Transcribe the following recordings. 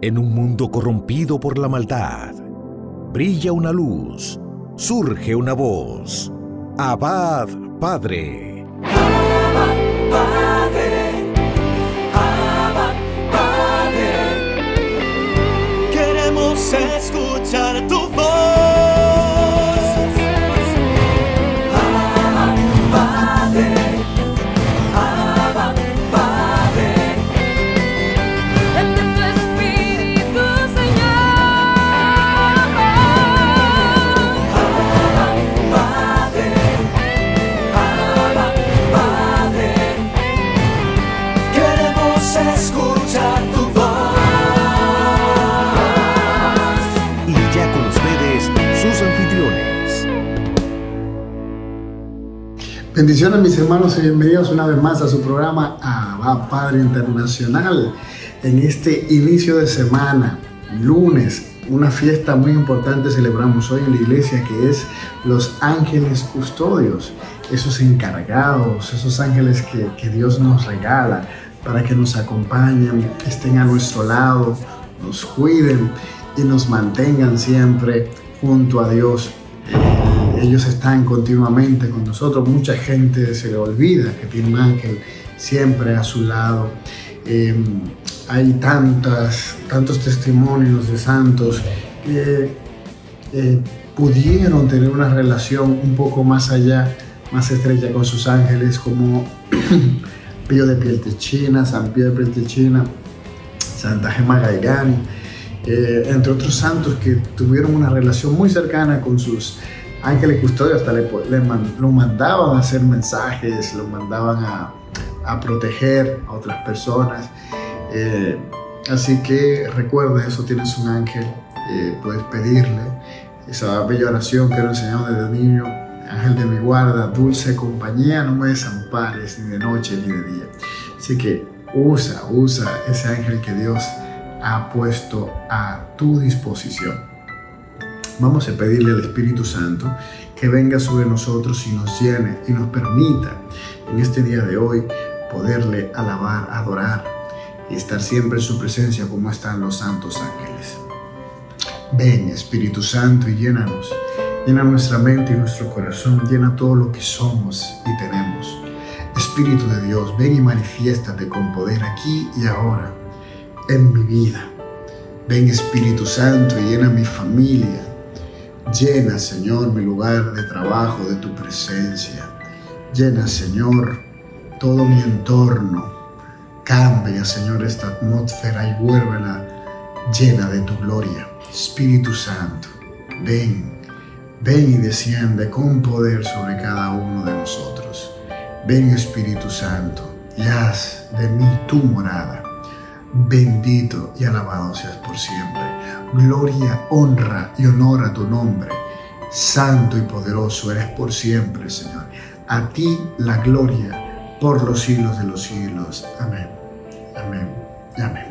En un mundo corrompido por la maldad, brilla una luz, surge una voz. Abba, Padre. Abba, Padre. Abba, Padre. Queremos escuchar tu voz. Abba, Padre. Abba, Padre. Envía tu Espíritu, Señor. Abba, Padre. Abba, Padre. Queremos escuchar tu voz. Y ya con ustedes, sus anfitriones. Bendiciones, mis hermanos, y bienvenidos una vez más a su programa Abba Padre Internacional. En este inicio de semana, lunes, una fiesta muy importante celebramos hoy en la iglesia, que es los ángeles custodios, esos encargados, esos ángeles que Dios nos regala para que nos acompañen, estén a nuestro lado, nos cuiden y nos mantengan siempre junto a Dios. Ellos están continuamente con nosotros. Mucha gente se le olvida que tiene un ángel siempre a su lado. Hay tantos testimonios de santos que pudieron tener una relación un poco más allá, más estrecha con sus ángeles, como Pío de Pietrelcina, San Pío de Pietrelcina, Santa Gemma Gaigani, entre otros santos que tuvieron una relación muy cercana con sus ángeles custodios. Hasta lo mandaban a hacer mensajes, lo mandaban a proteger a otras personas. Así que recuerda eso, tienes un ángel, puedes pedirle esa bella oración que nos enseñamos desde niño: ángel de mi guarda, dulce compañía, no me desampares ni de noche ni de día. Así que usa ese ángel que Dios ha puesto a tu disposición. Vamos a pedirle al Espíritu Santo que venga sobre nosotros y nos llene y nos permita en este día de hoy poderle alabar, adorar y estar siempre en su presencia como están los santos ángeles. Ven, Espíritu Santo, y llénanos. Llena nuestra mente y nuestro corazón, llena todo lo que somos y tenemos. Espíritu de Dios, ven y manifiéstate con poder aquí y ahora en mi vida. Ven, Espíritu Santo, y llena mi familia. Llena, Señor, mi lugar de trabajo de tu presencia. Llena, Señor, todo mi entorno. Cambia, Señor, esta atmósfera y vuélvela llena de tu gloria. Espíritu Santo, ven y desciende con poder sobre cada uno de nosotros. Ven, Espíritu Santo, y haz de mí tu morada. Bendito y alabado seas por siempre. Gloria, honra y honor a tu nombre. Santo y poderoso eres por siempre, Señor. A ti la gloria por los siglos de los siglos. Amén. Amén y amén.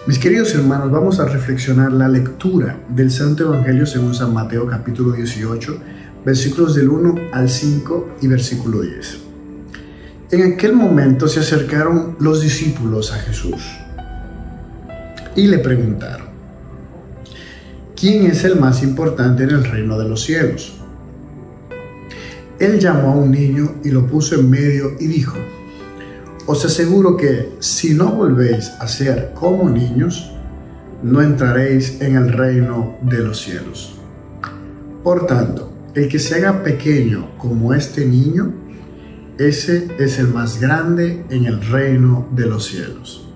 Mis queridos hermanos, vamos a reflexionar la lectura del Santo Evangelio según San Mateo, capítulo 18, versículos del 1 al 5 y versículo 10. En aquel momento se acercaron los discípulos a Jesús y le preguntaron: ¿quién es el más importante en el reino de los cielos? Él llamó a un niño y lo puso en medio y dijo: os aseguro que si no volvéis a ser como niños, no entraréis en el reino de los cielos. Por tanto, el que se haga pequeño como este niño, ese es el más grande en el reino de los cielos.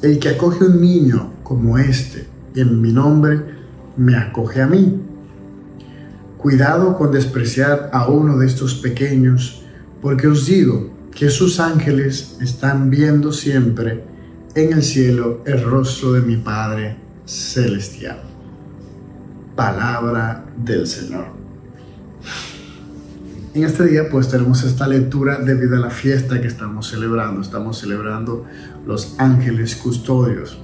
El que acoge un niño como este en mi nombre, me acoge a mí. Cuidado con despreciar a uno de estos pequeños, porque os digo que sus ángeles están viendo siempre en el cielo el rostro de mi Padre celestial. Palabra del Señor. En este día pues tenemos esta lectura debido a la fiesta que estamos celebrando. Estamos celebrando los ángeles custodios.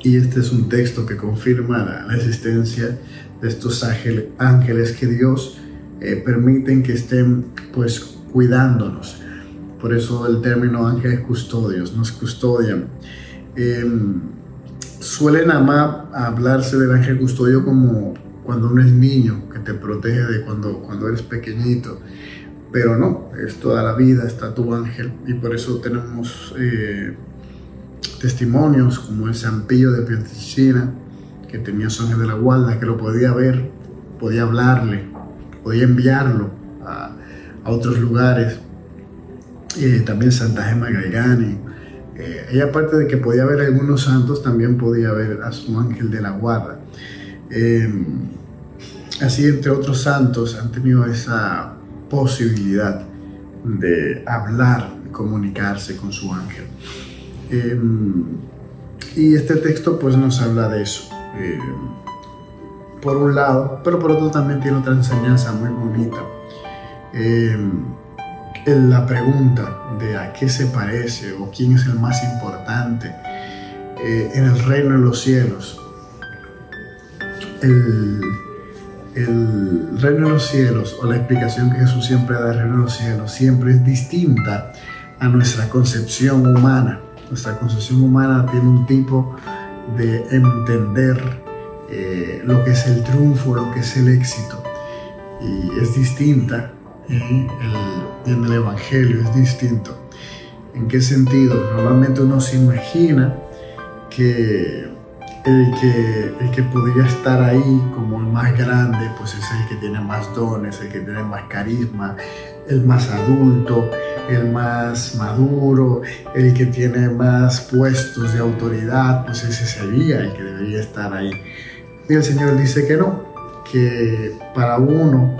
Y este es un texto que confirma la existencia de estos ángeles que Dios permiten que estén pues cuidándonos. Por eso el término ángeles custodios, nos custodian. Suelen hablarse del ángel custodio como cuando uno es niño, que te protege de cuando eres pequeñito. Pero no, es toda la vida, está tu ángel. Y por eso tenemos testimonios como el San Pío de Pietrelcina, que tenía su ángel de la guarda, que lo podía ver, podía hablarle, podía enviarlo a otros lugares. También Santa Gemma Galgani. Ella, aparte de que podía ver a algunos santos, también podía ver a su ángel de la guarda. Así, entre otros santos, han tenido esa posibilidad de hablar, comunicarse con su ángel. Y este texto pues nos habla de eso, por un lado, pero por otro también tiene otra enseñanza muy bonita. En la pregunta de a qué se parece o quién es el más importante en el reino de los cielos. El reino de los cielos, o la explicación que Jesús siempre da del reino de los cielos, siempre es distinta a nuestra concepción humana. Nuestra concepción humana tiene un tipo de entender lo que es el triunfo, lo que es el éxito, y es distinta en el Evangelio, es distinto. ¿En qué sentido? Normalmente uno se imagina que el que podría estar ahí como el más grande, pues es el que tiene más dones, el que tiene más carisma, el más adulto, el más maduro, el que tiene más puestos de autoridad, pues ese sería el que debería estar ahí. Y el Señor dice que no, que para uno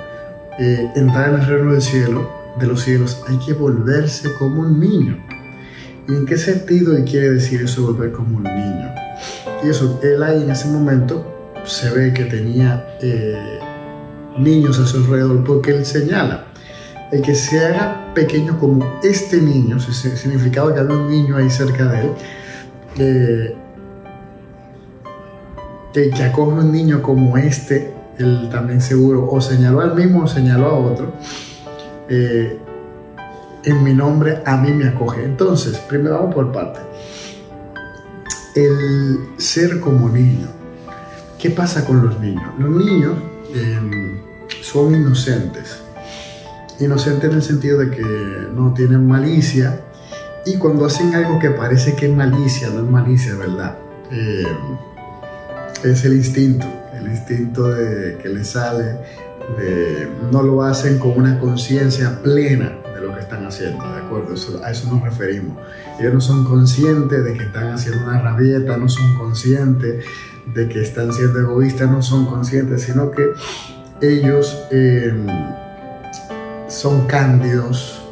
entrar en el reino del cielo, de los cielos, hay que volverse como un niño. ¿Y en qué sentido él quiere decir eso, volver como un niño? Y eso, él ahí en ese momento se ve que tenía niños a su alrededor, porque él señala, el que se haga pequeño como este niño, significaba que había un niño ahí cerca de él, el que acoge un niño como este, él también seguro o señaló al mismo o señaló a otro, en mi nombre a mí me acoge. Entonces, primero vamos por parte. El ser como niño. ¿Qué pasa con los niños? Los niños son inocentes. Inocentes en el sentido de que no tienen malicia, y cuando hacen algo que parece que es malicia, no es malicia, ¿verdad? Es el instinto que les sale, no lo hacen con una conciencia plena de lo que están haciendo, ¿de acuerdo? A eso nos referimos. Ellos no son conscientes de que están haciendo una rabieta, no son conscientes de que están siendo egoístas, no son conscientes, sino que ellos son cándidos,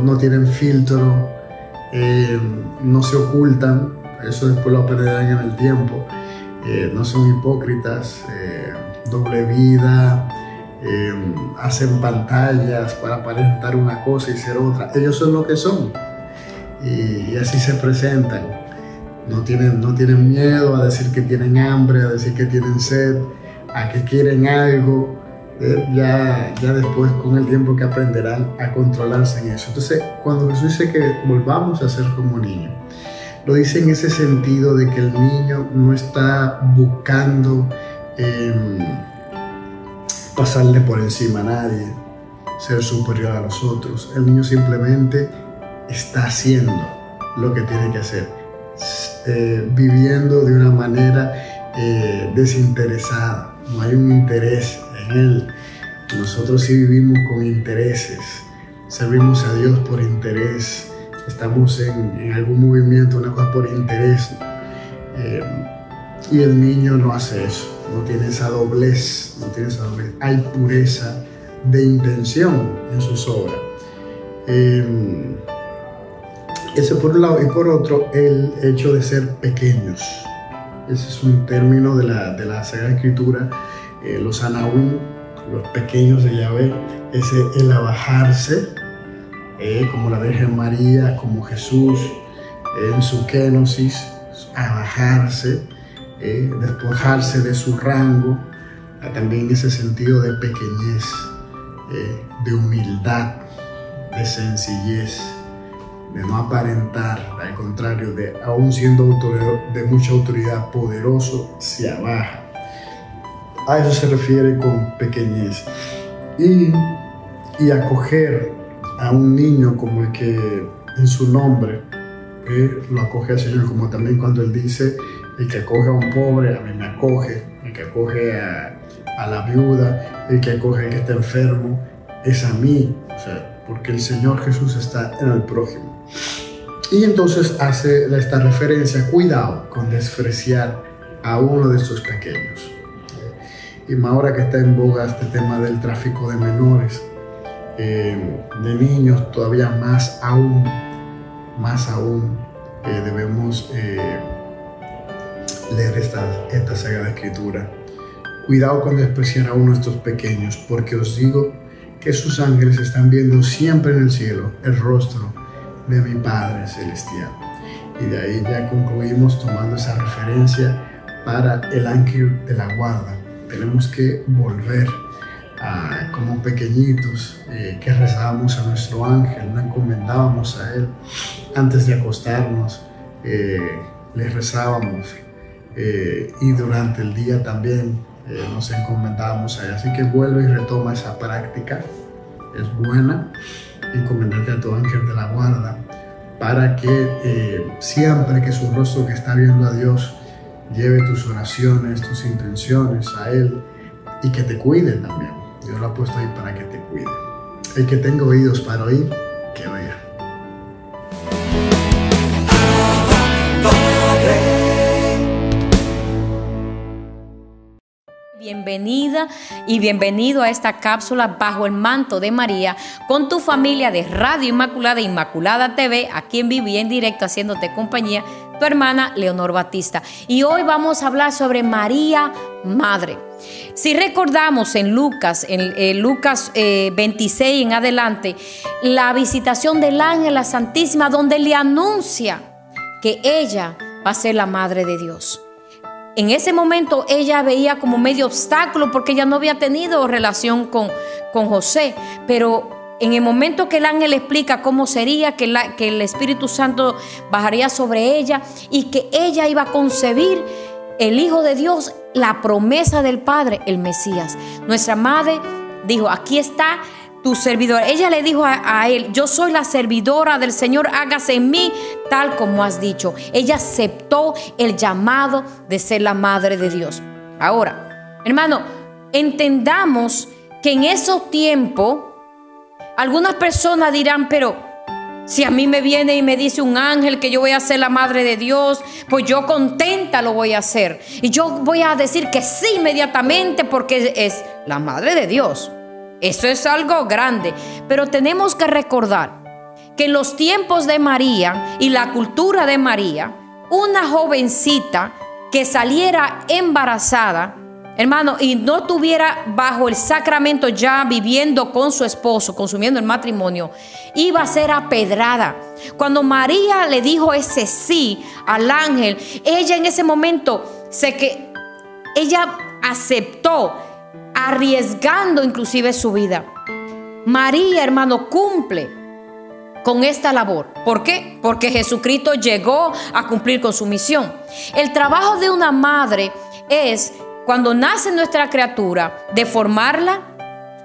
no tienen filtro, no se ocultan. Eso después lo aprenderán en el tiempo. No son hipócritas, doble vida, hacen pantallas para aparentar una cosa y ser otra. Ellos son lo que son, y así se presentan. No tienen miedo a decir que tienen hambre, a decir que tienen sed, a que quieren algo. Ya después, con el tiempo, que aprenderán a controlarse en eso. Entonces, cuando Jesús dice que volvamos a ser como niños, lo dice en ese sentido de que el niño no está buscando pasarle por encima a nadie, ser superior a los otros. El niño simplemente está haciendo lo que tiene que hacer, viviendo de una manera desinteresada. No hay un interés en él. Nosotros sí vivimos con intereses, servimos a Dios por interés. Estamos en algún movimiento, una cosa por interés, y el niño no hace eso, no tiene esa doblez, hay pureza de intención en sus obras. Eso por un lado, y por otro, el hecho de ser pequeños. Ese es un término de la Sagrada Escritura. Los anahuim, los pequeños de Yahvé, el abajarse, como la Virgen María, como Jesús en su kénosis, abajarse, despojarse de su rango, también ese sentido de pequeñez, de humildad, de sencillez, de no aparentar, al contrario, de aún siendo de mucha autoridad, poderoso, se abaja. A eso se refiere con pequeñez. Y acoger a un niño como el que en su nombre lo acoge al Señor, como también cuando Él dice: el que acoge a un pobre, a mí me acoge; el que acoge a la viuda, el que acoge al que está enfermo, es a mí. O sea, porque el Señor Jesús está en el prójimo. Y entonces hace esta referencia: cuidado con despreciar a uno de estos pequeños. Y más ahora que está en boga este tema del tráfico de menores, de niños, todavía más aún debemos leer esta Sagrada Escritura. Cuidado con despreciar a uno de estos pequeños, porque os digo que sus ángeles están viendo siempre en el cielo el rostro de mi Padre Celestial. Y de ahí ya concluimos tomando esa referencia para el ángel de la guarda. Tenemos que volver como pequeñitos que rezábamos a nuestro ángel, no encomendábamos a él antes de acostarnos, le rezábamos, y durante el día también nos encomendábamos a él. Así que vuelve y retoma esa práctica. Es buena encomendarte a tu ángel de la guarda, para que siempre que su rostro que está viendo a Dios lleve tus oraciones, tus intenciones a Él, y que te cuide también. Dios lo ha puesto ahí para que te cuide. El que tenga oídos para oír, que oiga. Bienvenida y bienvenido a esta cápsula Bajo el Manto de María, con tu familia de Radio Inmaculada, Inmaculada TV, aquí en vivo y en directo, haciéndote compañía, tu hermana Leonor Batista. Y hoy vamos a hablar sobre María Madre. Si recordamos en Lucas 26 en adelante, la visitación del ángel, la Santísima, donde le anuncia que ella va a ser la Madre de Dios. En ese momento ella veía como medio obstáculo porque ella no había tenido relación con José, pero en el momento que el ángel explica cómo sería, que el Espíritu Santo bajaría sobre ella y que ella iba a concebir el Hijo de Dios, la promesa del Padre, el Mesías. Nuestra madre dijo: aquí está tu servidora. Ella le dijo a él: yo soy la servidora del Señor, hágase en mí tal como has dicho. Ella aceptó el llamado de ser la Madre de Dios. Ahora, hermano, entendamos que en esos tiempos algunas personas dirán: pero si a mí me viene y me dice un ángel que yo voy a ser la Madre de Dios, pues yo contenta lo voy a hacer. Y yo voy a decir que sí inmediatamente porque es la Madre de Dios. Eso es algo grande. Pero tenemos que recordar que en los tiempos de María y la cultura de María, una jovencita que saliera embarazada, hermano, y no estuviera bajo el sacramento ya viviendo con su esposo, consumiendo el matrimonio, iba a ser apedrada. Cuando María le dijo ese sí al ángel, ella en ese momento ella aceptó, arriesgando inclusive su vida. María, hermano, cumple con esta labor. ¿Por qué? Porque Jesucristo llegó a cumplir con su misión. El trabajo de una madre es, cuando nace nuestra criatura, de formarla.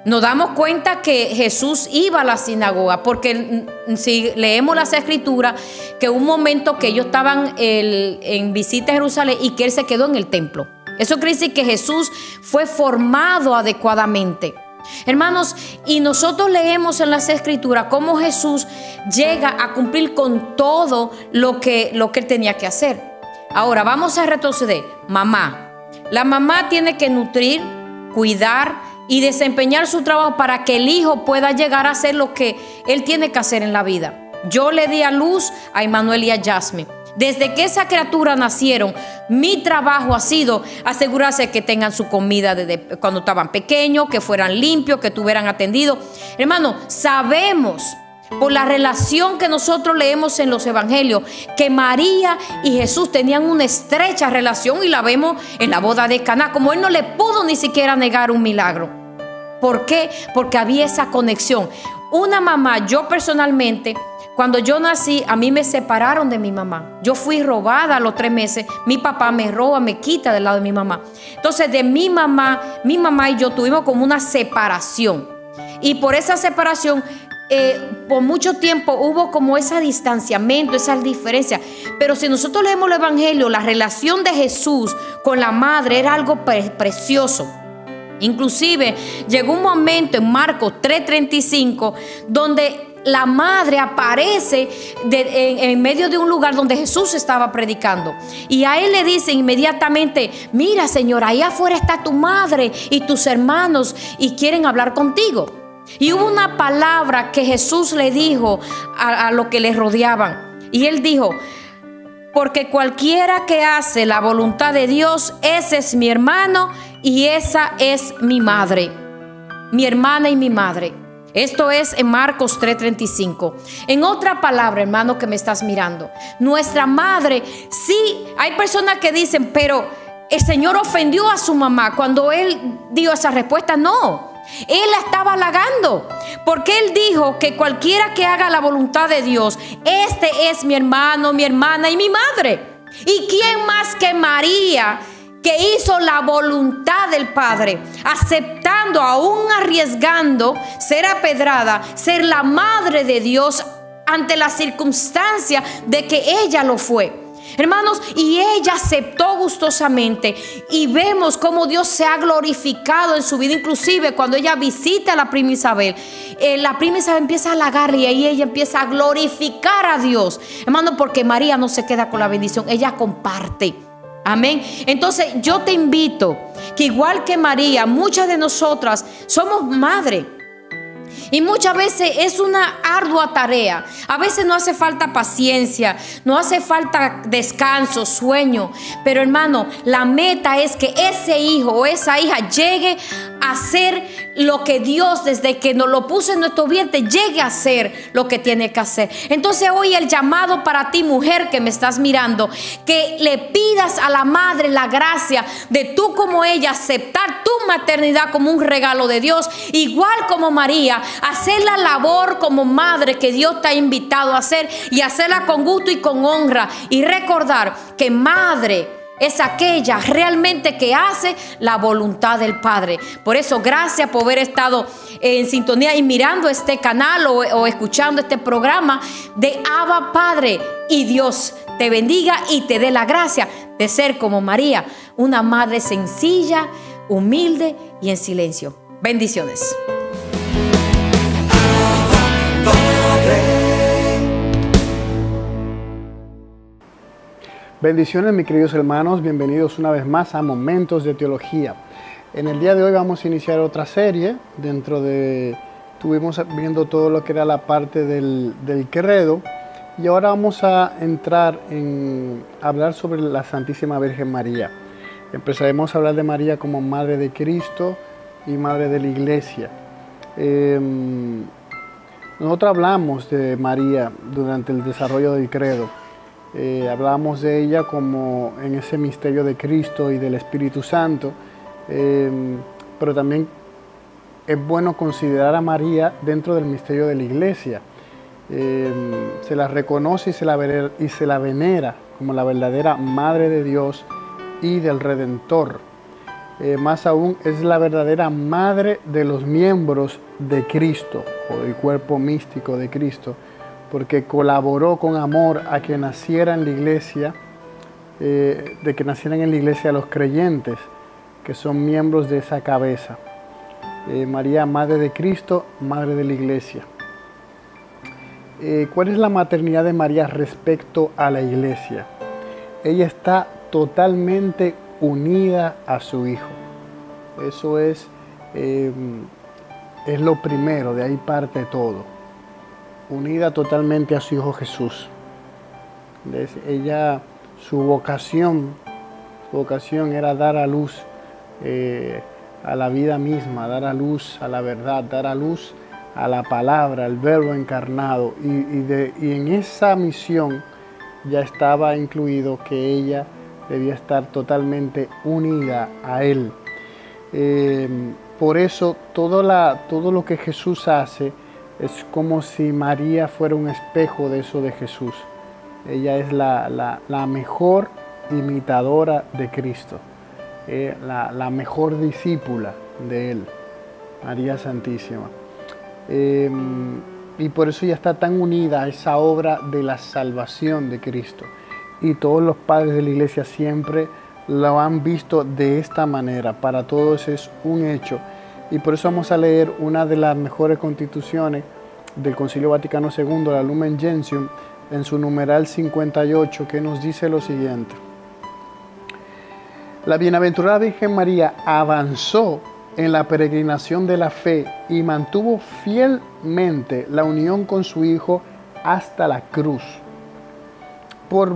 Nos damos cuenta que Jesús iba a la sinagoga, porque si leemos las escrituras, que un momento que ellos estaban en visita a Jerusalén y que él se quedó en el templo. Eso quiere decir que Jesús fue formado adecuadamente. Hermanos, y nosotros leemos en las escrituras cómo Jesús llega a cumplir con todo lo que él tenía que hacer. Ahora vamos a retroceder. Mamá. La mamá tiene que nutrir, cuidar y desempeñar su trabajo para que el hijo pueda llegar a hacer lo que él tiene que hacer en la vida. Yo le di a luz a Emmanuel y a Jasmine. Desde que esa criatura nacieron, mi trabajo ha sido asegurarse que tengan su comida desde cuando estaban pequeños, que fueran limpios, que estuvieran atendidos. Hermano, sabemos por la relación que nosotros leemos en los evangelios, que María y Jesús tenían una estrecha relación, y la vemos en la boda de Caná, como él no le pudo ni siquiera negar un milagro. ¿Por qué? Porque había esa conexión. Una mamá, yo personalmente, cuando yo nací, a mí me separaron de mi mamá. Yo fui robada a los 3 meses. Mi papá me roba, me quita del lado de mi mamá. Entonces, de mi mamá y yo tuvimos como una separación. Y por esa separación, por mucho tiempo hubo como ese distanciamiento, esa diferencia. Pero si nosotros leemos el evangelio, la relación de Jesús con la madre era algo precioso. Inclusive llegó un momento en Marcos 3:35 donde la madre aparece en medio de un lugar donde Jesús estaba predicando, y a él le dice inmediatamente: mira, Señor, ahí afuera está tu madre y tus hermanos y quieren hablar contigo. Y hubo una palabra que Jesús le dijo a los que le rodeaban, y él dijo: porque cualquiera que hace la voluntad de Dios, ese es mi hermano y esa es mi madre. Mi hermana y mi madre. Esto es en Marcos 3:35. En otra palabra, hermano que me estás mirando, nuestra madre, sí, hay personas que dicen, pero el Señor ofendió a su mamá cuando él dio esa respuesta. No. Él la estaba halagando, porque él dijo que cualquiera que haga la voluntad de Dios, este es mi hermano, mi hermana y mi madre. ¿Y quién más que María, que hizo la voluntad del Padre, aceptando, aún arriesgando ser apedrada, ser la madre de Dios ante la circunstancia de que ella lo fue? Hermanos, y ella aceptó gustosamente, y vemos cómo Dios se ha glorificado en su vida. Inclusive cuando ella visita a la prima Isabel, empieza a halagarle, y ahí ella empieza a glorificar a Dios, hermano, porque María no se queda con la bendición, ella comparte. Amén. Entonces yo te invito que, igual que María, muchas de nosotras somos madre. Y muchas veces es una ardua tarea. A veces no hace falta paciencia, no hace falta descanso, sueño. Pero, hermano, la meta es que ese hijo o esa hija llegue a hacer lo que Dios, desde que nos lo puso en nuestro vientre, llegue a hacer lo que tiene que hacer. Entonces hoy el llamado para ti, mujer que me estás mirando, que le pidas a la madre la gracia de tú, como ella, aceptar tu maternidad como un regalo de Dios, igual como María, hacer la labor como madre que Dios te ha invitado a hacer, y hacerla con gusto y con honra, y recordar que madre es aquella realmente que hace la voluntad del Padre. Por eso, gracias por haber estado en sintonía y mirando este canal o escuchando este programa de Abba Padre, y Dios te bendiga y te dé la gracia de ser como María, una madre sencilla, humilde y en silencio. Bendiciones. Bendiciones, mis queridos hermanos, bienvenidos una vez más a Momentos de Teología. En el día de hoy vamos a iniciar otra serie. Estuvimos viendo todo lo que era la parte del credo, y ahora vamos a entrar en hablar sobre la Santísima Virgen María. Empezaremos a hablar de María como Madre de Cristo y Madre de la Iglesia. Nosotros hablamos de María durante el desarrollo del credo. Hablamos de ella como en ese misterio de Cristo y del Espíritu Santo, pero también es bueno considerar a María dentro del misterio de la Iglesia. Se la reconoce y se la venera como la verdadera Madre de Dios y del Redentor. Más aún, es la verdadera Madre de los miembros de Cristo, o del cuerpo místico de Cristo, porque colaboró con amor a que naciera en la iglesia, de que nacieran en la iglesia los creyentes, que son miembros de esa cabeza. María, Madre de Cristo, Madre de la Iglesia. ¿Cuál es la maternidad de María respecto a la Iglesia? Ella está totalmente unida a su Hijo. Eso es lo primero, de ahí parte todo. Unida totalmente a su Hijo Jesús. Ella, su vocación era dar a luz a la vida misma, dar a luz a la verdad, dar a luz a la palabra, al verbo encarnado, y en esa misión ya estaba incluido que ella debía estar totalmente unida a Él. Por eso todo lo que Jesús hace es como si María fuera un espejo de eso de Jesús. Ella es la mejor imitadora de Cristo, la mejor discípula de Él, María Santísima. Y por eso ella está tan unida a esa obra de la salvación de Cristo. Y todos los padres de la iglesia siempre lo han visto de esta manera. Para todos es un hecho. Y por eso vamos a leer una de las mejores constituciones del Concilio Vaticano II, la Lumen Gentium, en su numeral 58, que nos dice lo siguiente. La bienaventurada Virgen María avanzó en la peregrinación de la fe y mantuvo fielmente la unión con su Hijo hasta la cruz. Por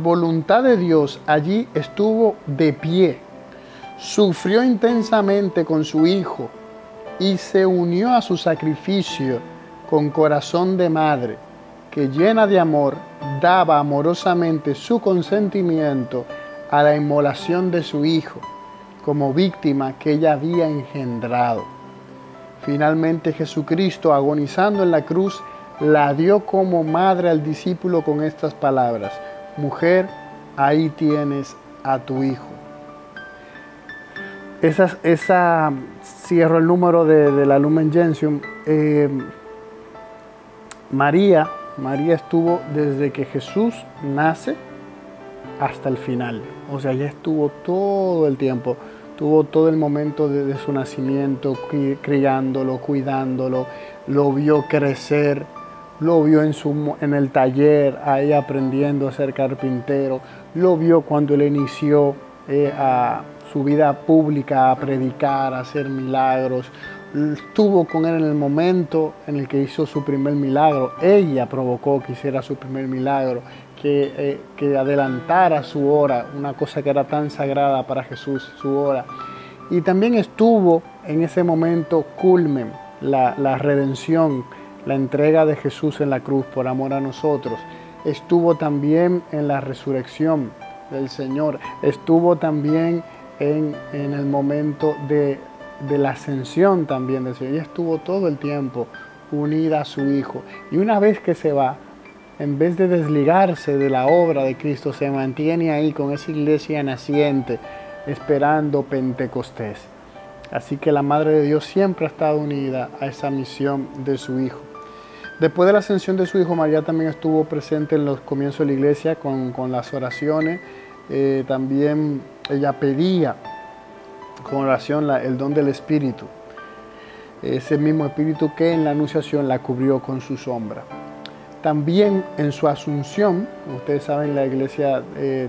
voluntad de Dios, allí estuvo de pie, sufrió intensamente con su Hijo y se unió a su sacrificio con corazón de madre, que llena de amor daba amorosamente su consentimiento a la inmolación de su Hijo, como víctima que ella había engendrado. Finalmente Jesucristo, agonizando en la cruz, la dio como madre al discípulo con estas palabras: mujer, ahí tienes a tu hijo. Cierro el número de la Lumen Gentium. María estuvo desde que Jesús nace hasta el final. O sea, ella estuvo todo el tiempo, tuvo todo el momento de su nacimiento, criándolo, cuidándolo, lo vio crecer, lo vio en el taller, ahí aprendiendo a ser carpintero, lo vio cuando él inició a su vida pública, a predicar, a hacer milagros. Estuvo con él en el momento en el que hizo su primer milagro. Ella provocó que hiciera su primer milagro, que adelantara su hora, una cosa que era tan sagrada para Jesús, su hora. Y también estuvo en ese momento culmen, la redención, la entrega de Jesús en la cruz por amor a nosotros. Estuvo también en la resurrección del Señor. Estuvo también en el momento de la ascensión también del Señor. Ella estuvo todo el tiempo unida a su Hijo. Y una vez que se va, en vez de desligarse de la obra de Cristo, se mantiene ahí con esa iglesia naciente, esperando Pentecostés. Así que la Madre de Dios siempre ha estado unida a esa misión de su Hijo. Después de la ascensión de su Hijo, María también estuvo presente en los comienzos de la iglesia con las oraciones. También ella pedía con oración el don del Espíritu. Ese mismo Espíritu que en la Anunciación la cubrió con su sombra. También en su Asunción, ustedes saben, la iglesia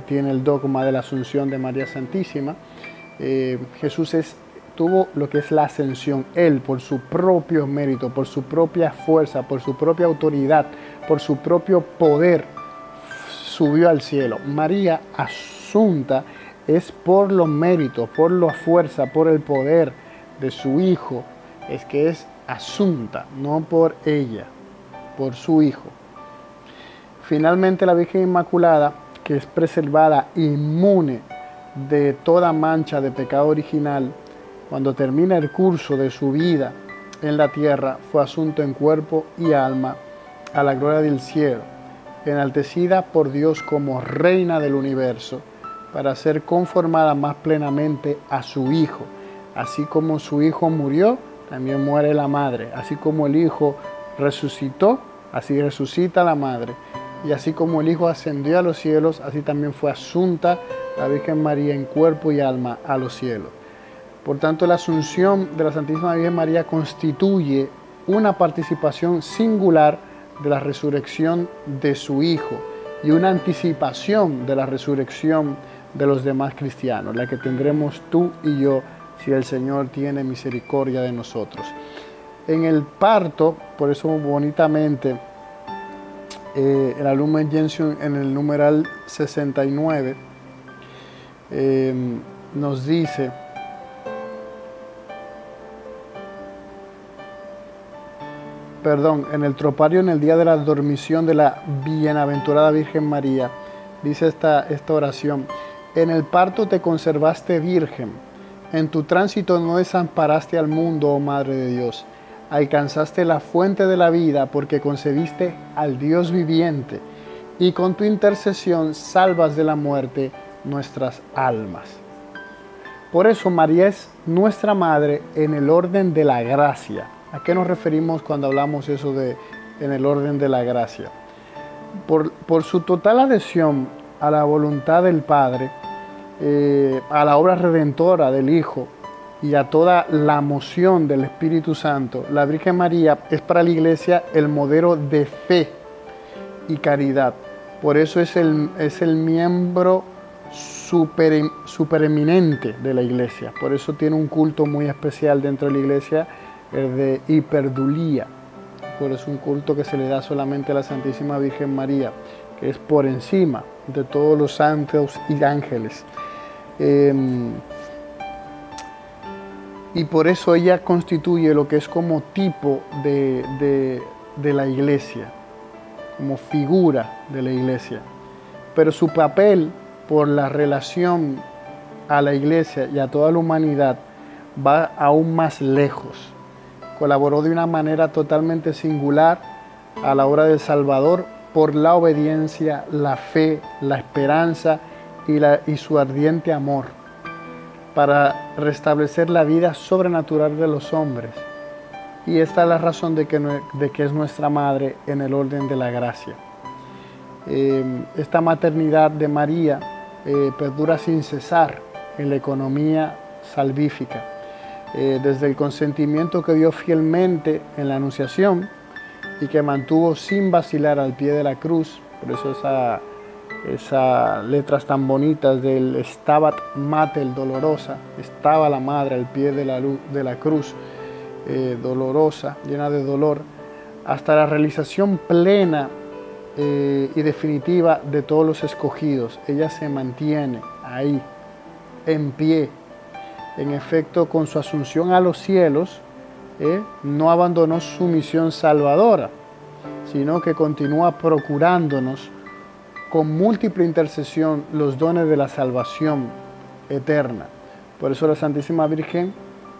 tiene el dogma de la Asunción de María Santísima. Jesús tuvo lo que es la ascensión. Él, por su propio mérito, por su propia fuerza, por su propia autoridad, por su propio poder, subió al cielo. María asunta es por los méritos, por la fuerza, por el poder de su Hijo. Es que es asunta, no por ella, por su Hijo. Finalmente la Virgen Inmaculada, que es preservada inmune de toda mancha de pecado original, cuando termina el curso de su vida en la tierra, fue asunto en cuerpo y alma a la gloria del cielo, enaltecida por Dios como reina del universo, para ser conformada más plenamente a su Hijo. Así como su Hijo murió, también muere la Madre. Así como el Hijo resucitó, así resucita la Madre. Y así como el Hijo ascendió a los cielos, así también fue asunta la Virgen María en cuerpo y alma a los cielos. Por tanto, la asunción de la Santísima Virgen María constituye una participación singular de la resurrección de su Hijo y una anticipación de la resurrección de los demás cristianos, la que tendremos tú y yo si el Señor tiene misericordia de nosotros. En el parto, por eso bonitamente, el Lumen Gentium en el numeral 69 nos dice: en el tropario, en el día de la dormición de la bienaventurada Virgen María, dice esta oración: en el parto te conservaste virgen, en tu tránsito no desamparaste al mundo, oh Madre de Dios. Alcanzaste la fuente de la vida porque concebiste al Dios viviente, y con tu intercesión salvas de la muerte nuestras almas. Por eso María es nuestra Madre en el orden de la gracia. ¿A qué nos referimos cuando hablamos eso de en el orden de la gracia? Por su total adhesión a la voluntad del Padre, a la obra redentora del Hijo y a toda la moción del Espíritu Santo, la Virgen María es para la Iglesia el modelo de fe y caridad. Por eso es el miembro supereminente de la Iglesia. Por eso tiene un culto muy especial dentro de la Iglesia, el de hiperdulía. Por eso es un culto que se le da solamente a la Santísima Virgen María, que es por encima de todos los santos y ángeles. Y por eso ella constituye lo que es como tipo de la Iglesia, como figura de la Iglesia. Pero su papel por la relación a la Iglesia y a toda la humanidad va aún más lejos. Colaboró de una manera totalmente singular a la obra del Salvador por la obediencia, la fe, la esperanza y su ardiente amor para restablecer la vida sobrenatural de los hombres. Y esta es la razón de que es nuestra Madre en el orden de la gracia. Esta maternidad de María perdura sin cesar en la economía salvífica. Desde el consentimiento que dio fielmente en la Anunciación y que mantuvo sin vacilar al pie de la cruz, por eso esas letras tan bonitas del Stabat Mater Dolorosa, estaba la Madre al pie de la cruz, dolorosa, llena de dolor, hasta la realización plena y definitiva de todos los escogidos. Ella se mantiene ahí, en pie. En efecto, con su asunción a los cielos, no abandonó su misión salvadora, sino que continúa procurándonos con múltiple intercesión los dones de la salvación eterna. Por eso la Santísima Virgen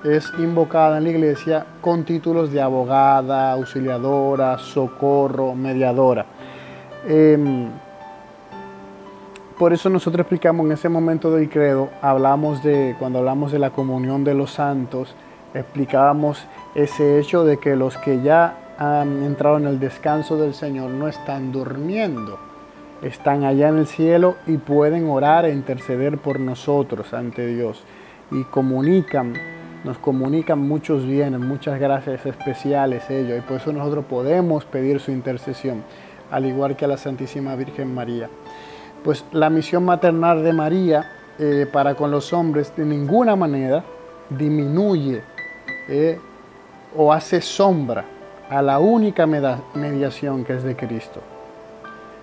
es invocada en la Iglesia con títulos de abogada, auxiliadora, socorro, mediadora. Por eso nosotros explicamos en ese momento del credo, cuando hablamos de la comunión de los santos, explicábamos ese hecho de que los que ya han entrado en el descanso del Señor no están durmiendo, están allá en el cielo y pueden orar e interceder por nosotros ante Dios. Y nos comunican muchos bienes, muchas gracias especiales ellos, y por eso nosotros podemos pedir su intercesión, al igual que a la Santísima Virgen María. Pues la misión maternal de María para con los hombres de ninguna manera disminuye o hace sombra a la única mediación que es de Cristo,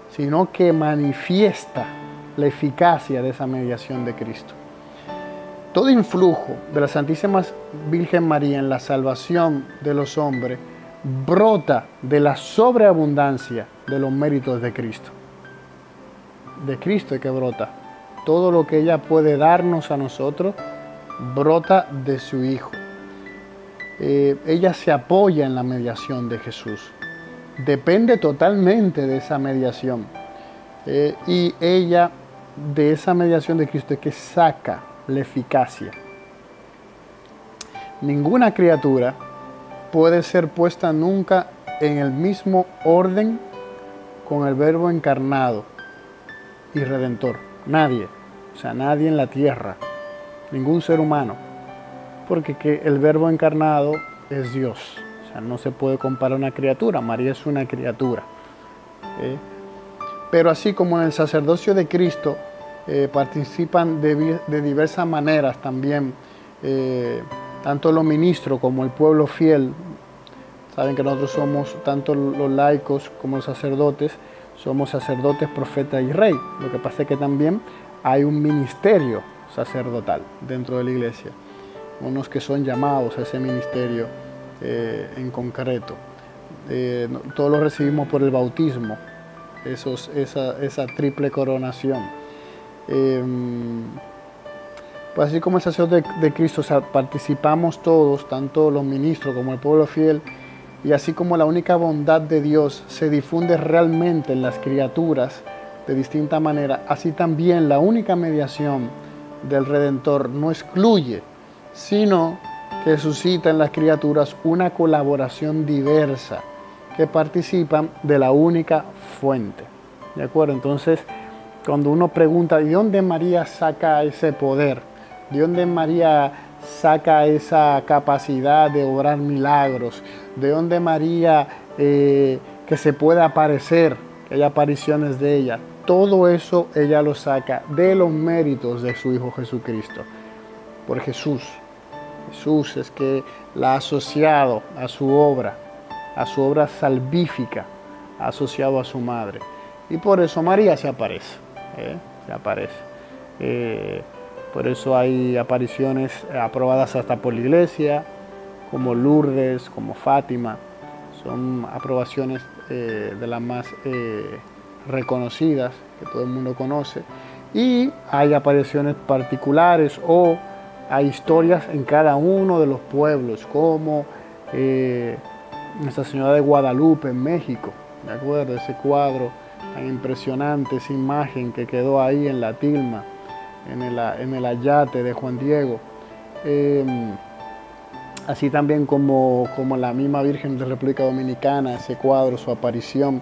sino que manifiesta la eficacia de esa mediación de Cristo. Todo influjo de la Santísima Virgen María en la salvación de los hombres brota de la sobreabundancia de los méritos de Cristo. De Cristo es que brota. Todo lo que ella puede darnos a nosotros brota de su Hijo. Ella se apoya en la mediación de Jesús. Depende totalmente de esa mediación. Y ella, de esa mediación de Cristo, es que saca la eficacia. Ninguna criatura puede ser puesta nunca en el mismo orden con el Verbo encarnado y Redentor. Nadie. O sea, nadie en la tierra. Ningún ser humano. Porque el Verbo encarnado es Dios. O sea, no se puede comparar a una criatura. María es una criatura. Pero así como en el sacerdocio de Cristo participan de diversas maneras también, tanto los ministros como el pueblo fiel. Saben que nosotros somos, tanto los laicos como los sacerdotes, somos sacerdotes, profetas y rey. Lo que pasa es que también hay un ministerio sacerdotal dentro de la iglesia. Unos que son llamados a ese ministerio en concreto. Todos lo recibimos por el bautismo, esa triple coronación. Pues así como el sacerdote de Cristo, o sea, participamos todos, tanto los ministros como el pueblo fiel, y así como la única bondad de Dios se difunde realmente en las criaturas de distinta manera, así también la única mediación del Redentor no excluye, sino que suscita en las criaturas una colaboración diversa que participan de la única fuente. ¿De acuerdo? Entonces, cuando uno pregunta, ¿de dónde María saca ese poder? ¿De dónde María saca esa capacidad de obrar milagros? ¿De dónde María que se puede aparecer, que hay apariciones de ella? Todo eso ella lo saca de los méritos de su Hijo Jesucristo, por Jesús. Jesús es que la ha asociado a su obra salvífica, ha asociado a su madre. Y por eso María se aparece, se aparece. Por eso hay apariciones aprobadas hasta por la iglesia, como Lourdes, como Fátima. Son aprobaciones de las más reconocidas, que todo el mundo conoce. Y hay apariciones particulares o hay historias en cada uno de los pueblos, como Nuestra Señora de Guadalupe en México, ¿de acuerdo? Ese cuadro tan impresionante, esa imagen que quedó ahí en la tilma, en el ayate de Juan Diego. Así también como la misma Virgen de República Dominicana, ese cuadro, su aparición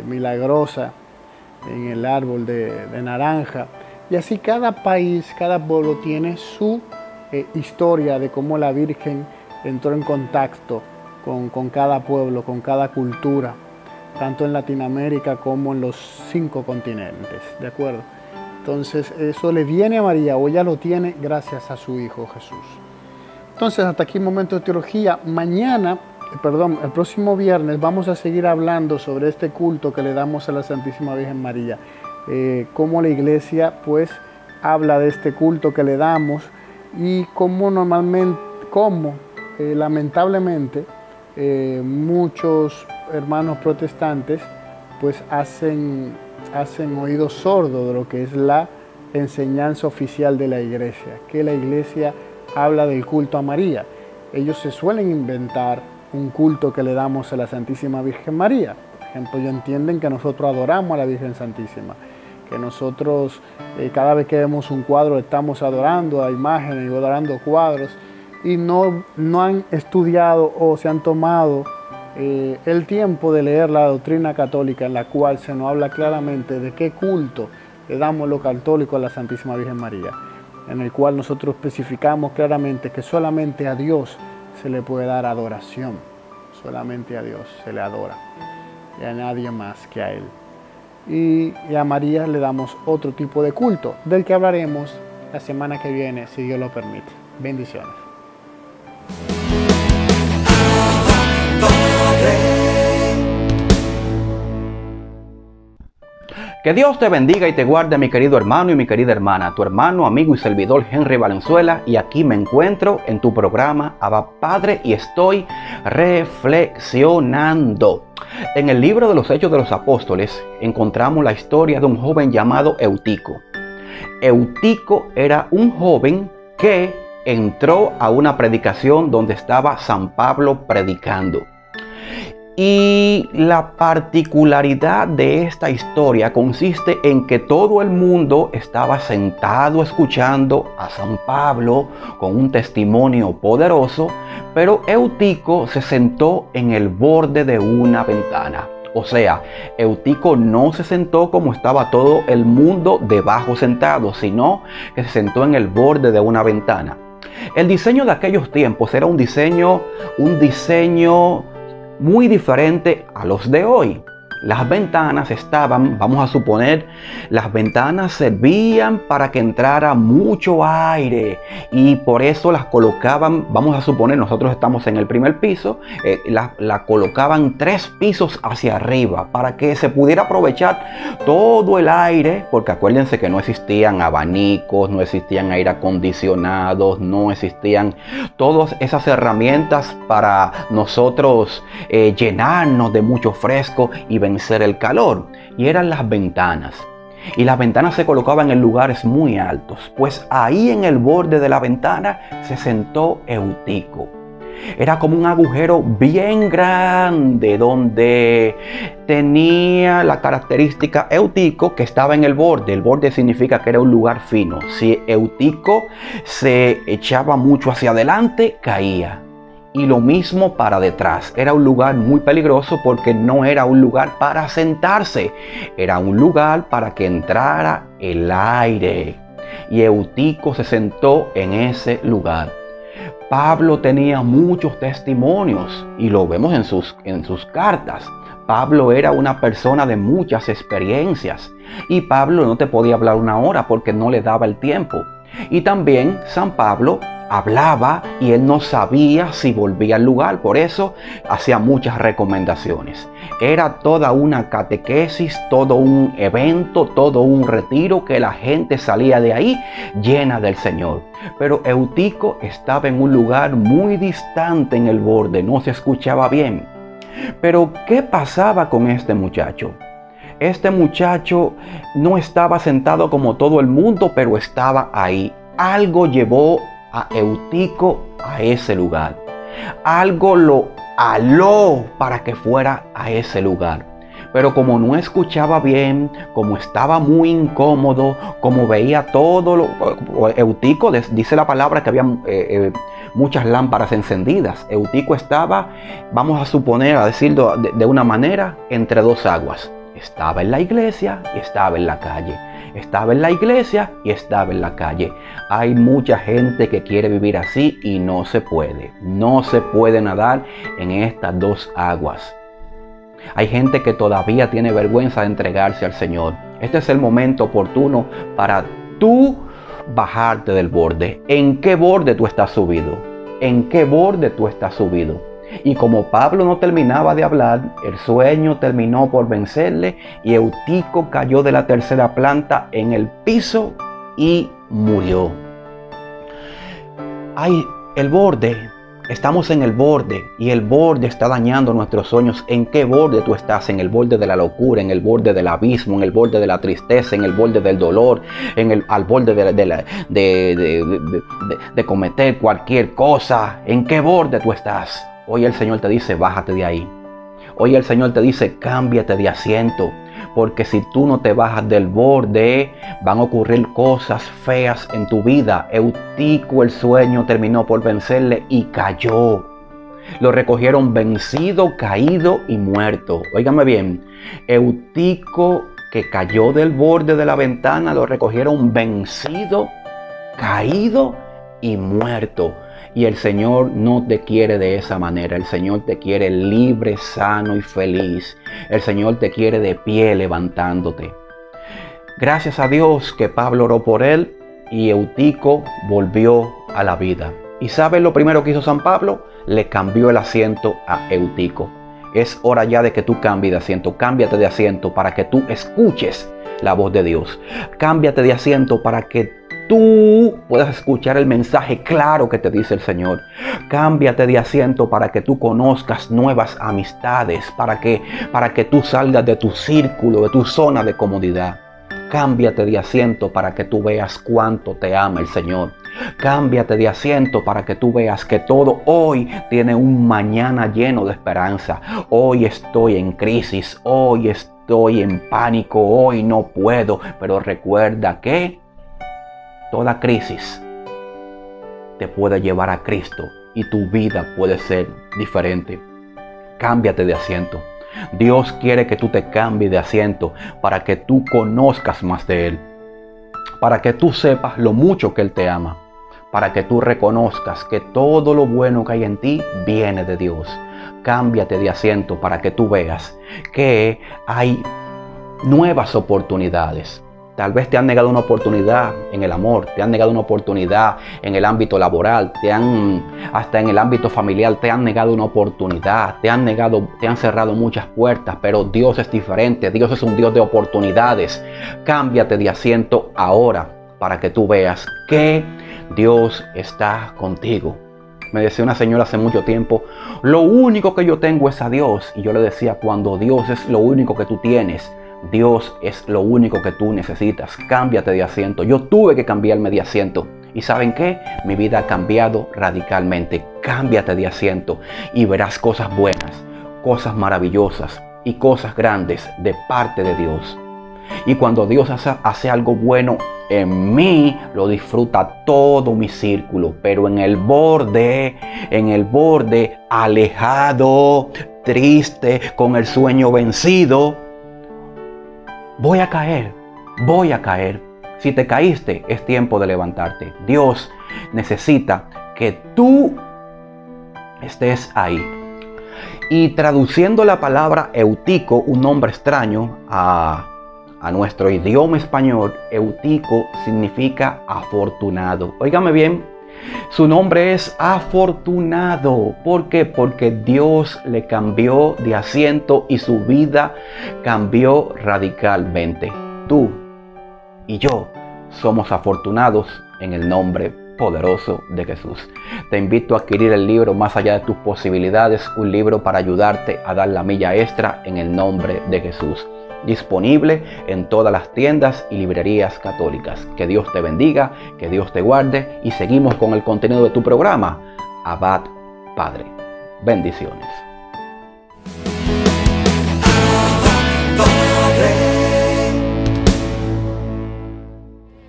milagrosa en el árbol de naranja. Y así cada país, cada pueblo tiene su historia de cómo la Virgen entró en contacto con cada pueblo, con cada cultura, tanto en Latinoamérica como en los 5 continentes, ¿de acuerdo? Entonces eso le viene a María, o ella lo tiene gracias a su Hijo Jesús. Entonces hasta aquí momento de teología. Mañana, el próximo viernes vamos a seguir hablando sobre este culto que le damos a la Santísima Virgen María. Cómo la Iglesia pues habla de este culto que le damos y cómo lamentablemente muchos hermanos protestantes pues hacen oídos sordos de lo que es la enseñanza oficial de la Iglesia, que la Iglesia habla del culto a María. Ellos se suelen inventar un culto que le damos a la Santísima Virgen María. Por ejemplo, ellos entienden que nosotros adoramos a la Virgen Santísima, que nosotros cada vez que vemos un cuadro estamos adorando a imágenes y adorando cuadros, y no han estudiado o se han tomado el tiempo de leer la doctrina católica, en la cual se nos habla claramente de qué culto le damos los católicos a la Santísima Virgen María, en el cual nosotros especificamos claramente que solamente a Dios se le puede dar adoración, solamente a Dios se le adora y a nadie más que a Él. Y a María le damos otro tipo de culto, del que hablaremos la semana que viene, si Dios lo permite. Bendiciones. Que Dios te bendiga y te guarde, mi querido hermano y mi querida hermana, tu hermano, amigo y servidor Henry Valenzuela, y aquí me encuentro en tu programa Abba Padre y estoy reflexionando. En el libro de los Hechos de los Apóstoles encontramos la historia de un joven llamado Eutico. Eutico era un joven que entró a una predicación donde estaba San Pablo predicando. Y la particularidad de esta historia consiste en que todo el mundo estaba sentado escuchando a San Pablo con un testimonio poderoso, pero Eutico se sentó en el borde de una ventana. O sea, Eutico no se sentó como estaba todo el mundo debajo sentado, sino que se sentó en el borde de una ventana. El diseño de aquellos tiempos era un diseño muy diferente a los de hoy. Las ventanas estaban, vamos a suponer, las ventanas servían para que entrara mucho aire y por eso las colocaban, vamos a suponer, nosotros estamos en el primer piso, la colocaban 3 pisos hacia arriba para que se pudiera aprovechar todo el aire, porque acuérdense que no existían abanicos, no existían aire acondicionados, no existían todas esas herramientas para nosotros llenarnos de mucho fresco y vencer el calor, y eran las ventanas. Y las ventanas se colocaban en lugares muy altos, pues ahí en el borde de la ventana se sentó Eutico. Era como un agujero bien grande donde tenía la característica Eutico que estaba en el borde. El borde significa que era un lugar fino. Si Eutico se echaba mucho hacia adelante, caía. Y lo mismo para detrás. Era un lugar muy peligroso porque no era un lugar para sentarse. Era un lugar para que entrara el aire. Y Eutico se sentó en ese lugar. Pablo tenía muchos testimonios y lo vemos en sus cartas. Pablo era una persona de muchas experiencias y Pablo no te podía hablar una hora porque no le daba el tiempo. Y también San Pablo hablaba y él no sabía si volvía al lugar, por eso hacía muchas recomendaciones. Era toda una catequesis, todo un evento, todo un retiro que la gente salía de ahí llena del Señor. Pero Eutico estaba en un lugar muy distante en el borde, no se escuchaba bien. Pero ¿qué pasaba con este muchacho? Este muchacho no estaba sentado como todo el mundo, pero estaba ahí. Algo llevó a Eutico a ese lugar. Algo lo aló para que fuera a ese lugar. Pero como no escuchaba bien, como estaba muy incómodo, como veía todo Eutico, dice la palabra que había muchas lámparas encendidas. Eutico estaba, vamos a suponer, a decirlo de una manera, entre 2 aguas. Estaba en la iglesia y estaba en la calle. Estaba en la iglesia y estaba en la calle. Hay mucha gente que quiere vivir así y no se puede. No se puede nadar en estas 2 aguas. Hay gente que todavía tiene vergüenza de entregarse al Señor. Este es el momento oportuno para tú bajarte del borde. ¿En qué borde tú estás subido? ¿En qué borde tú estás subido? Y como Pablo no terminaba de hablar, el sueño terminó por vencerle y Eutico cayó de la 3ª planta en el piso y murió. Ay, el borde, estamos en el borde y el borde está dañando nuestros sueños. ¿En qué borde tú estás? ¿En el borde de la locura, en el borde del abismo, en el borde de la tristeza, en el borde del dolor, al borde de cometer cualquier cosa? ¿En qué borde tú estás? Hoy el Señor te dice, bájate de ahí. Hoy el Señor te dice, cámbiate de asiento. Porque si tú no te bajas del borde, van a ocurrir cosas feas en tu vida. Eutico, el sueño terminó por vencerle y cayó. Lo recogieron vencido, caído y muerto. Óigame bien, Eutico que cayó del borde de la ventana, lo recogieron vencido, caído y muerto. Y el Señor no te quiere de esa manera. El Señor te quiere libre, sano y feliz. El Señor te quiere de pie levantándote. Gracias a Dios que Pablo oró por él y Eutico volvió a la vida. ¿Y sabes lo primero que hizo San Pablo? Le cambió el asiento a Eutico. Es hora ya de que tú cambies de asiento. Cámbiate de asiento para que tú escuches la voz de Dios. Cámbiate de asiento para que tú puedas escuchar el mensaje claro que te dice el Señor. Cámbiate de asiento para que tú conozcas nuevas amistades, para que tú salgas de tu círculo, de tu zona de comodidad. Cámbiate de asiento para que tú veas cuánto te ama el Señor. Cámbiate de asiento para que tú veas que todo hoy tiene un mañana lleno de esperanza. Hoy estoy en crisis, hoy estoy en pánico, hoy no puedo, pero recuerda que toda crisis te puede llevar a Cristo y tu vida puede ser diferente. Cámbiate de asiento. Dios quiere que tú te cambies de asiento para que tú conozcas más de Él. Para que tú sepas lo mucho que Él te ama. para que tú reconozcas que todo lo bueno que hay en ti viene de Dios. Cámbiate de asiento para que tú veas que hay nuevas oportunidades. Tal vez te han negado una oportunidad en el amor, te han negado una oportunidad en el ámbito laboral, hasta en el ámbito familiar te han negado una oportunidad, te han cerrado muchas puertas, pero Dios es diferente. Dios es un Dios de oportunidades. Cámbiate de asiento ahora para que tú veas que Dios está contigo. Me decía una señora hace mucho tiempo, lo único que yo tengo es a Dios. Y yo le decía, cuando Dios es lo único que tú tienes, Dios es lo único que tú necesitas. Cámbiate de asiento. Yo tuve que cambiarme de asiento. ¿Y saben qué? Mi vida ha cambiado radicalmente. Cámbiate de asiento y verás cosas buenas, cosas maravillosas y cosas grandes de parte de Dios. Y cuando Dios hace algo bueno en mí, lo disfruta todo mi círculo. Pero en el borde, alejado, triste, con el sueño vencido, voy a caer. Si te caíste, es tiempo de levantarte. Dios necesita que tú estés ahí. Y traduciendo la palabra Eutico, un nombre extraño a nuestro idioma español, Eutico significa afortunado. Óigame bien, su nombre es afortunado. ¿Por qué? Porque Dios le cambió de asiento y su vida cambió radicalmente. Tú y yo somos afortunados en el nombre poderoso de Jesús. Te invito a adquirir el libro Más allá de tus posibilidades, un libro para ayudarte a dar la milla extra en el nombre de Jesús. Disponible en todas las tiendas y librerías católicas. Que Dios te bendiga, que Dios te guarde y seguimos con el contenido de tu programa, Abad Padre. Bendiciones.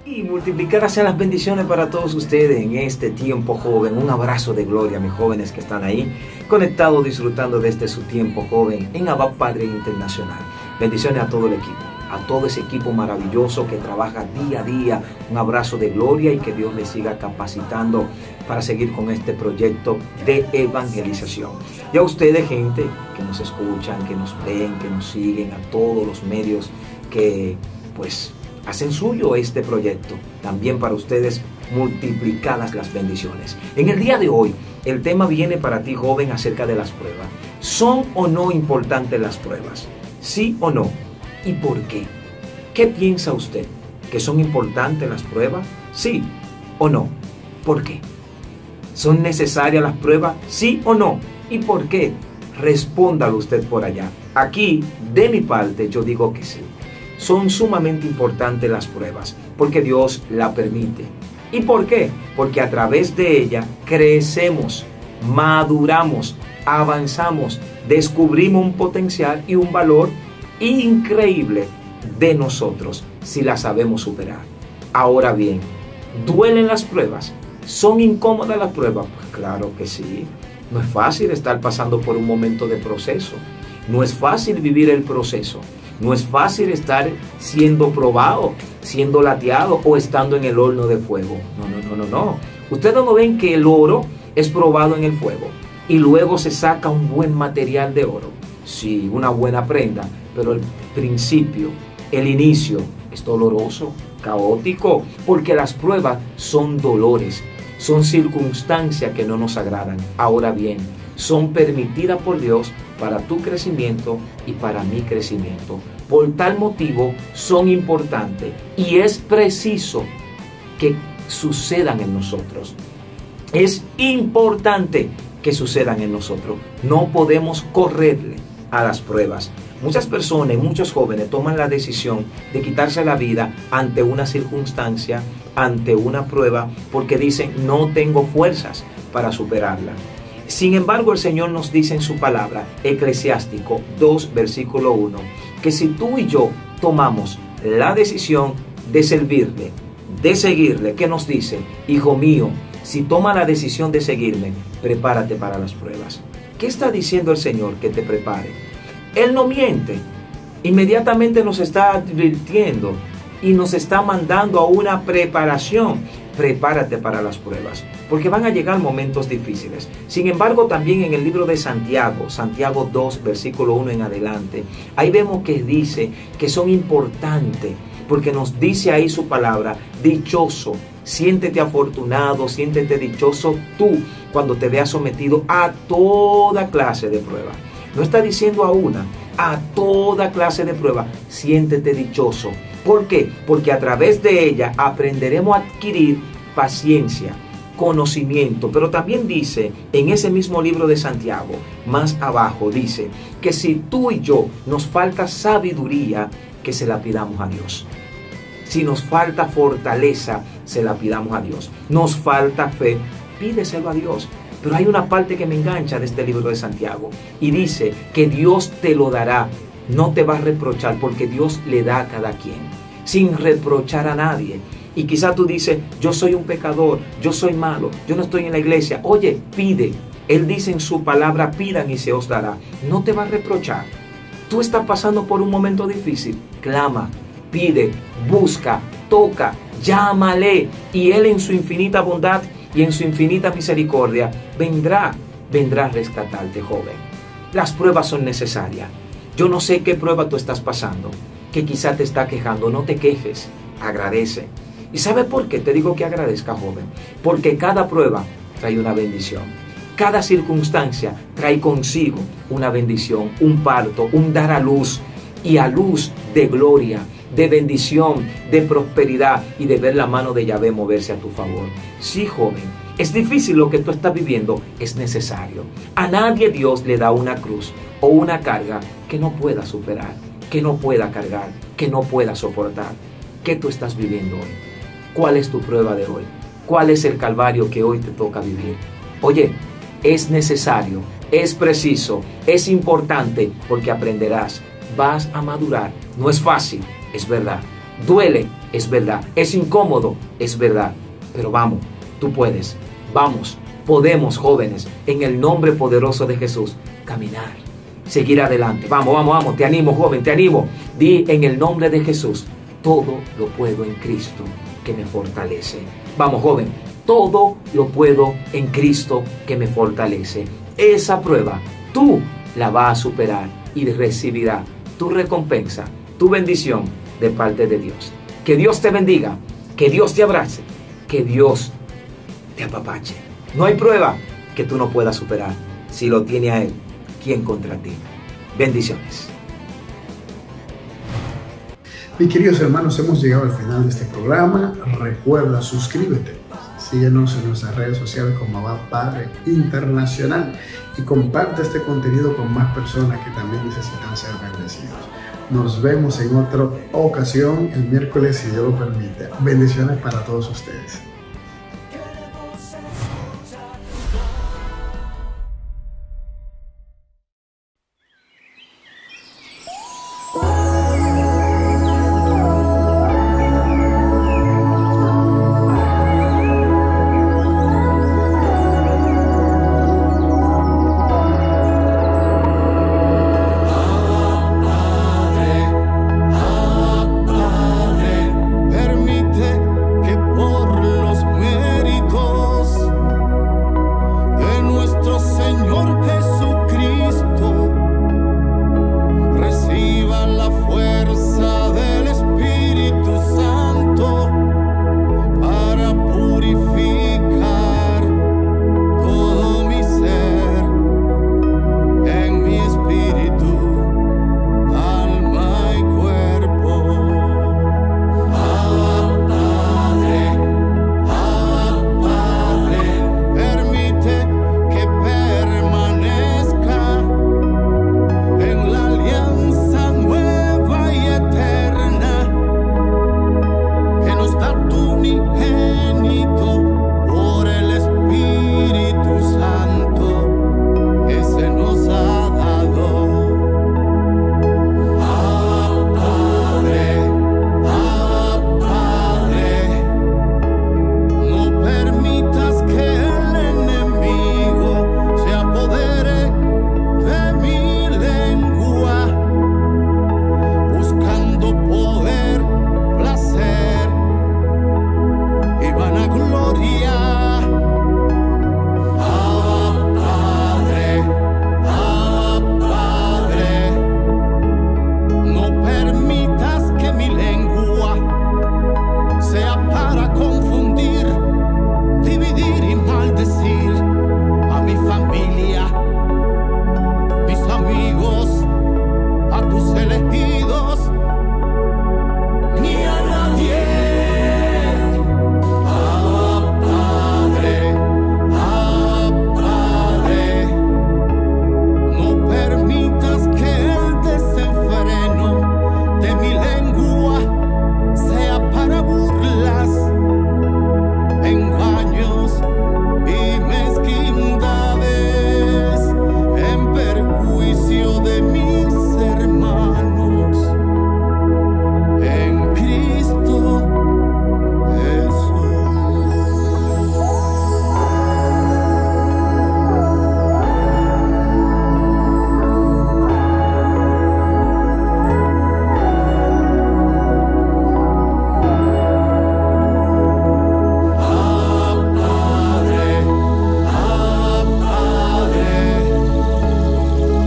Y multiplicadas sean las bendiciones para todos ustedes en este tiempo joven. Un abrazo de gloria a mis jóvenes que están ahí conectados, disfrutando de este su tiempo joven en Abad Padre Internacional. Bendiciones a todo el equipo, a todo ese equipo maravilloso que trabaja día a día. Un abrazo de gloria y que Dios les siga capacitando para seguir con este proyecto de evangelización. Y a ustedes, gente que nos escuchan, que nos ven, que nos siguen, a todos los medios que pues hacen suyo este proyecto. También para ustedes multiplicadas las bendiciones. En el día de hoy, el tema viene para ti, joven, acerca de las pruebas. ¿Son o no importantes las pruebas? ¿Sí o no? ¿Y por qué? ¿Qué piensa usted? ¿Que son importantes las pruebas? ¿Sí o no? ¿Por qué? ¿Son necesarias las pruebas? ¿Sí o no? ¿Y por qué? Respóndalo usted por allá. Aquí, de mi parte, yo digo que sí. Son sumamente importantes las pruebas, porque Dios la permite. ¿Y por qué? Porque a través de ella crecemos, maduramos, avanzamos, descubrimos un potencial y un valor increíble de nosotros si la sabemos superar. Ahora bien, ¿duelen las pruebas? ¿Son incómodas las pruebas? Pues claro que sí. No es fácil estar pasando por un momento de proceso. No es fácil vivir el proceso. No es fácil estar siendo probado, siendo lateado o estando en el horno de fuego. No. Ustedes no ven que el oro es probado en el fuego y luego se saca un buen material de oro. Sí, una buena prenda, pero el principio, el inicio es doloroso, caótico, porque las pruebas son dolores, son circunstancias que no nos agradan. Ahora bien, son permitidas por Dios para tu crecimiento y para mi crecimiento. Por tal motivo son importantes y es preciso que sucedan en nosotros. Es importante que sucedan en nosotros. No podemos correrle a las pruebas. Muchas personas, muchos jóvenes toman la decisión de quitarse la vida ante una circunstancia, ante una prueba, porque dicen no tengo fuerzas para superarla. Sin embargo, el Señor nos dice en su palabra, Eclesiástico 2, versículo 1, que si tú y yo tomamos la decisión de servirle, de seguirle, ¿qué nos dice? Hijo mío, si toma la decisión de seguirme, prepárate para las pruebas. ¿Qué está diciendo el Señor? Que te prepare. Él no miente. Inmediatamente nos está advirtiendo y nos está mandando a una preparación. prepárate para las pruebas, porque van a llegar momentos difíciles. Sin embargo, también en el libro de Santiago, Santiago 2, versículo 1 en adelante, ahí vemos que dice que son importantes, porque nos dice ahí su palabra, dichoso, siéntete afortunado, siéntete dichoso tú cuando te veas sometido a toda clase de prueba. No está diciendo a toda clase de prueba, siéntete dichoso. ¿Por qué? Porque a través de ella aprenderemos a adquirir paciencia, conocimiento. Pero también dice, en ese mismo libro de Santiago, más abajo, dice que si tú y yo nos falta sabiduría, que se la pidamos a Dios. Si nos falta fortaleza, se la pidamos a Dios. Nos falta fe, pídeselo a Dios. Pero hay una parte que me engancha de este libro de Santiago y dice que Dios te lo dará, no te va a reprochar, porque Dios le da a cada quien, sin reprochar a nadie. Y quizá tú dices, yo soy un pecador, yo soy malo, yo no estoy en la iglesia. Oye, pide. Él dice en su palabra, pidan y se os dará. No te va a reprochar. Tú estás pasando por un momento difícil, clama, pide, busca, toca, llámale, y Él en su infinita bondad y en su infinita misericordia vendrá a rescatarte, joven. Las pruebas son necesarias. Yo no sé qué prueba tú estás pasando, que quizá te está quejando. No te quejes, agradece. ¿Y sabe por qué te digo que agradezca, joven? Porque cada prueba trae una bendición. Cada circunstancia trae consigo una bendición, un parto, un dar a luz, y a luz de gloria, de bendición, de prosperidad y de ver la mano de Yahvé moverse a tu favor. Sí, joven, es difícil lo que tú estás viviendo, es necesario. A nadie Dios le da una cruz o una carga que no pueda superar, que no pueda cargar, que no pueda soportar. ¿Qué tú estás viviendo hoy? ¿Cuál es tu prueba de hoy? ¿Cuál es el calvario que hoy te toca vivir? Oye, es necesario, es preciso, es importante, porque aprenderás, vas a madurar. No es fácil, es verdad. Duele, es verdad. Es incómodo, es verdad. Pero vamos, tú puedes. Vamos, podemos, jóvenes, en el nombre poderoso de Jesús, caminar, seguir adelante. Vamos, vamos, vamos. Te animo, joven, te animo. Di en el nombre de Jesús, todo lo puedo en Cristo que me fortalece. Vamos, joven, todo lo puedo en Cristo que me fortalece. Esa prueba tú la vas a superar y recibirás tu recompensa, tu bendición de parte de Dios. Que Dios te bendiga, que Dios te abrace, que Dios te apapache. No hay prueba que tú no puedas superar. Si lo tiene a Él, ¿quién contra ti? Bendiciones. Mis queridos hermanos, hemos llegado al final de este programa. Recuerda, suscríbete, síguenos en nuestras redes sociales como Abad Padre Internacional y comparte este contenido con más personas que también necesitan ser bendecidos. Nos vemos en otra ocasión el miércoles, si Dios lo permite. Bendiciones para todos ustedes. Permite que por lo elegidos, ni a nadie. Padre, no permitas que el desenfreno de mi lengua sea para burlas, engaños y mezquindades, en perjuicio de mis hermanos en Cristo Jesús.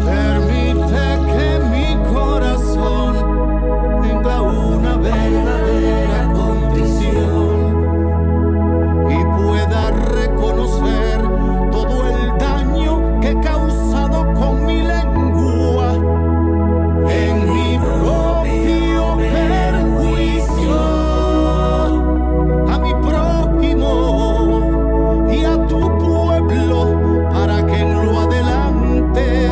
Permite que mi corazón tenga una verdadera contrición y pueda reconocer todo el daño que he causado con mi lengua en mi propio perjuicio, a mi prójimo y a tu pueblo, para que en lo adelante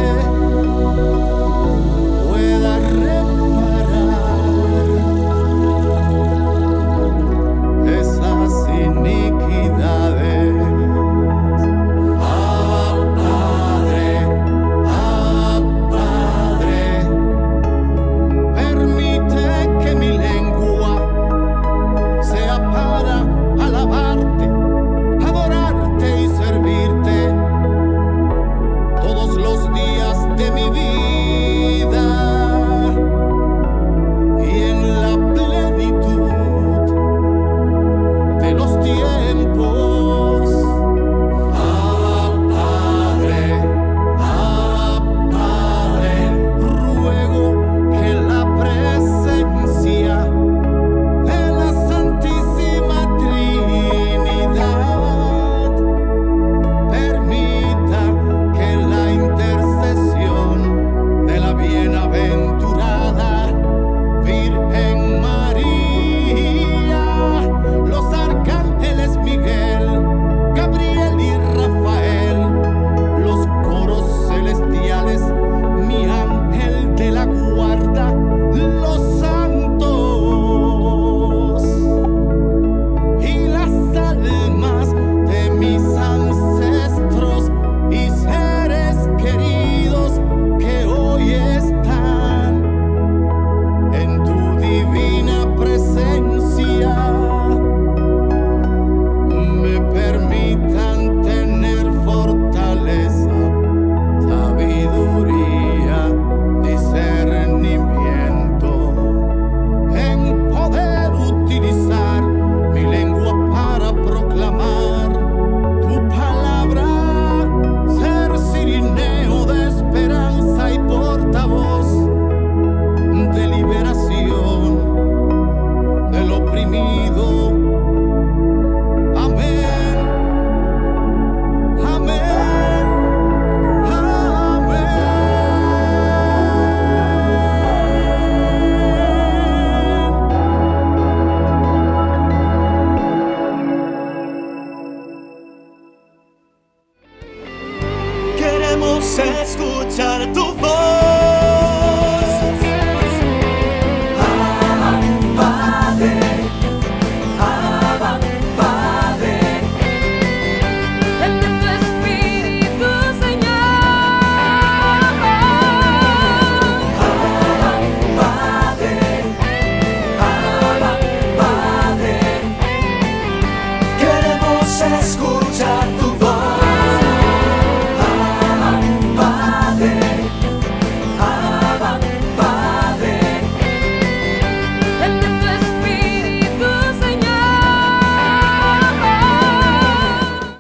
pueda reparar esas iniquidades. Padre, permite que mi lengua sea para alabarte, adorarte y servirte todos los días de mi vida y en la plenitud de los tiempos. Padre, ruego que la presencia de la Santísima Trinidad permita que la intercesión de la bienaventurada Virgen María, los arcángeles Miguel, Gabriel y Rafael, los coros celestiales, mi ángel de la guarda, los santos y las almas de mis ancestros y seres queridos que hoy están en tu divina presencia, me permitan tener fortaleza, sabiduría, discernimiento, en poder utilizar mi lengua para proclamar tu palabra, ser cirineo de esperanza y portavoz de liberación del oprimido. Amén, amén, amén. Queremos escuchar tu voz.